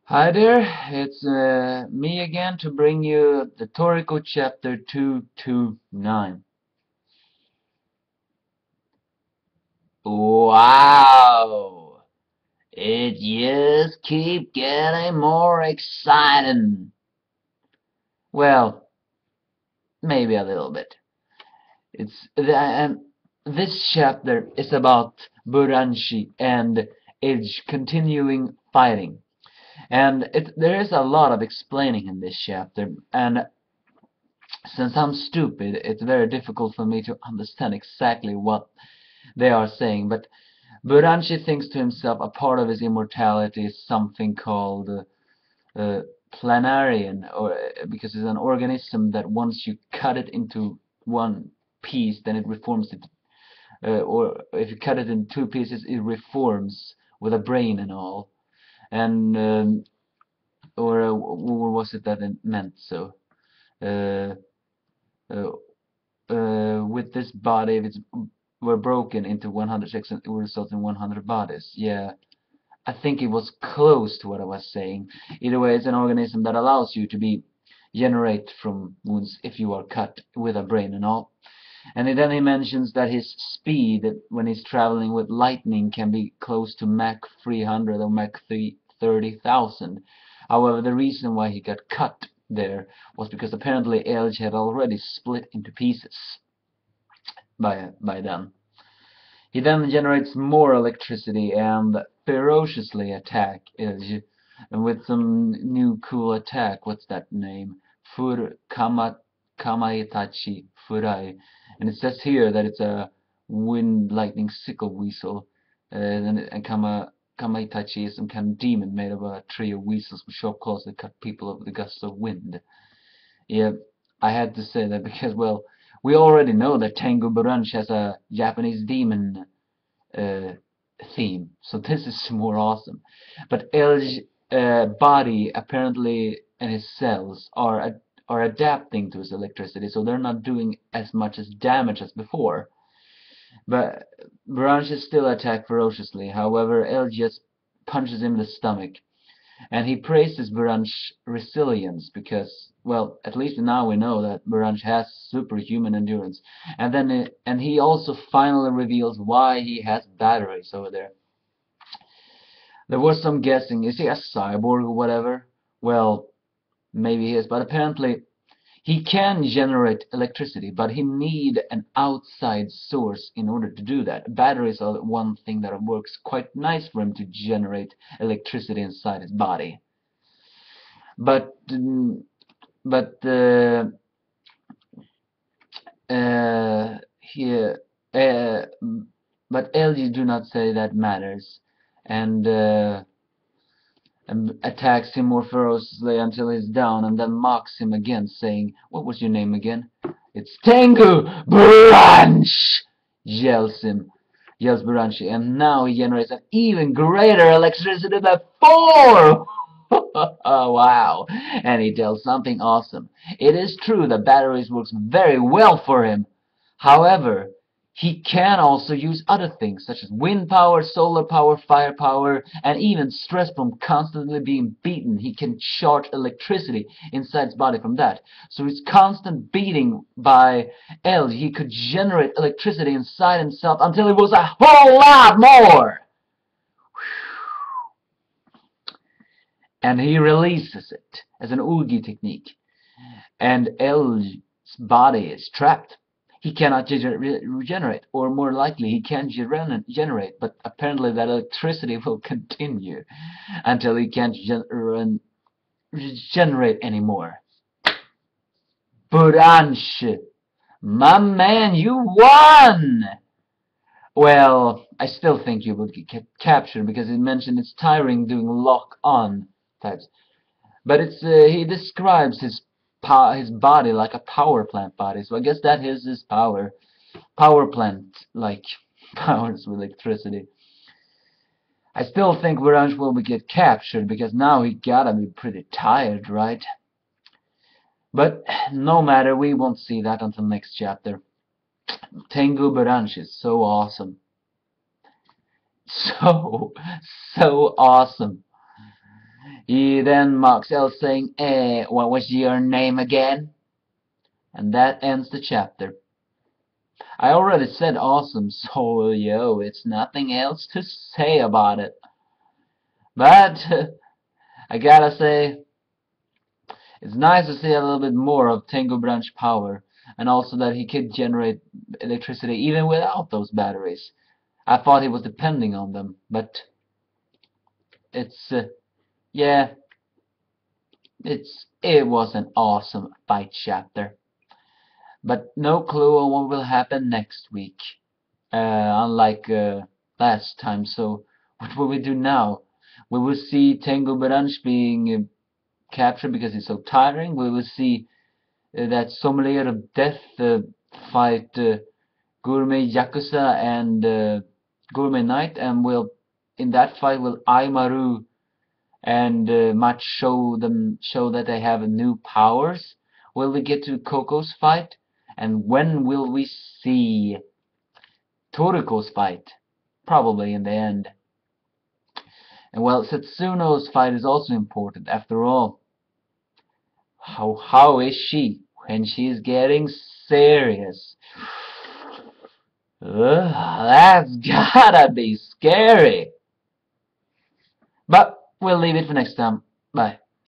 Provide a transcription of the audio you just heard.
Hi there, it's me again to bring you the Toriko chapter 229. Wow! It just keep getting more exciting. Well, maybe a little bit. This chapter is about Buranchi and its continuing fighting. And there is a lot of explaining in this chapter, and since I'm stupid, it's very difficult for me to understand exactly what they are saying. But Buranchi thinks to himself a part of his immortality is something called uh, planarian, or because it's an organism that once you cut it into one piece, then it reforms it. Or if you cut it in two pieces, it reforms with a brain and all. And or was it that it meant so? Uh, uh, with this body, if it's were broken into 100 sections, it would result in 100 bodies. Yeah, I think it was close to what I was saying. Either way, it's an organism that allows you to be generate from wounds if you are cut with a brain and all. And then he mentions that his speed when he's traveling with lightning can be close to Mach 300 or Mach 30,000. However, the reason why he got cut there was because apparently Elge had already split into pieces by then. He then generates more electricity and ferociously attack Elge, and with some new cool attack. What's that name? Kamaitachi Furai. And it says here that it's a wind lightning sickle weasel. And Kamaitachi is some kind of demon made of a tree of weasels with sharp claws that cut people over the gusts of wind. Yeah, I had to say that because, well, we already know that Tengu Buranchi has a Japanese demon uh, theme, so this is more awesome. But El's body apparently and his cells are adapting to his electricity, so they're not doing as much as damage as before. But Buranchi still attack ferociously. However, El just punches him in the stomach. And he praises Buranch's resilience because, well, at least now we know that Buranch has superhuman endurance. And he also finally reveals why he has batteries over there. There was some guessing, is he a cyborg or whatever? Well, maybe he is, but apparently he can generate electricity, but he need an outside source in order to do that. Batteries are one thing that works quite nice for him to generate electricity inside his body. But but here but LG do not say that matters, and attacks him more ferociously until he's down, and then mocks him again, saying, "What was your name again?" "It's Tengu Buranchi!" Yells Buranchi, and now he generates an even greater electricity than before. Oh, wow. And he tells something awesome. It is true that batteries works very well for him. However, he can also use other things such as wind power, solar power, fire power, and even stress from constantly being beaten. He can charge electricity inside his body from that. So his constant beating by L, he could generate electricity inside himself until it was a whole lot more. And he releases it as an Ugi technique. And L's body is trapped. He cannot regenerate, or more likely, he can generate, but apparently that electricity will continue until he can't regenerate anymore. Buranchi, my man, you won! Well, I still think you will get captured because it mentioned it's tiring doing lock-on types. But it's he describes his body like a power plant body, so I guess that is his power plant like powers with electricity. I still think Buranch will get captured because now he gotta be pretty tired, right? But no matter, we won't see that until next chapter. Tengu Buranch is so awesome, so so awesome. He then mocks Elle, saying, what was your name again? And that ends the chapter. I already said awesome, so yo, it's nothing else to say about it. But I gotta say, it's nice to see a little bit more of Tengu Buranchi power, and also that he could generate electricity even without those batteries. I thought he was depending on them, but it's yeah, it was an awesome fight chapter, but no clue on what will happen next week. Unlike last time, so what will we do now? We will see Tengu Buranchi being captured because he's so tiring. We will see that Sommelier of Death fight Gourmet Yakuza and Gourmet Knight, and will in that fight will Aimaru and Match show that they have new powers? Will we get to Coco's fight? And when will we see Toriko's fight? Probably in the end. And well, Setsuno's fight is also important. After all, how is she when she's getting serious? That's gotta be scary. But we'll leave it for next time. Bye.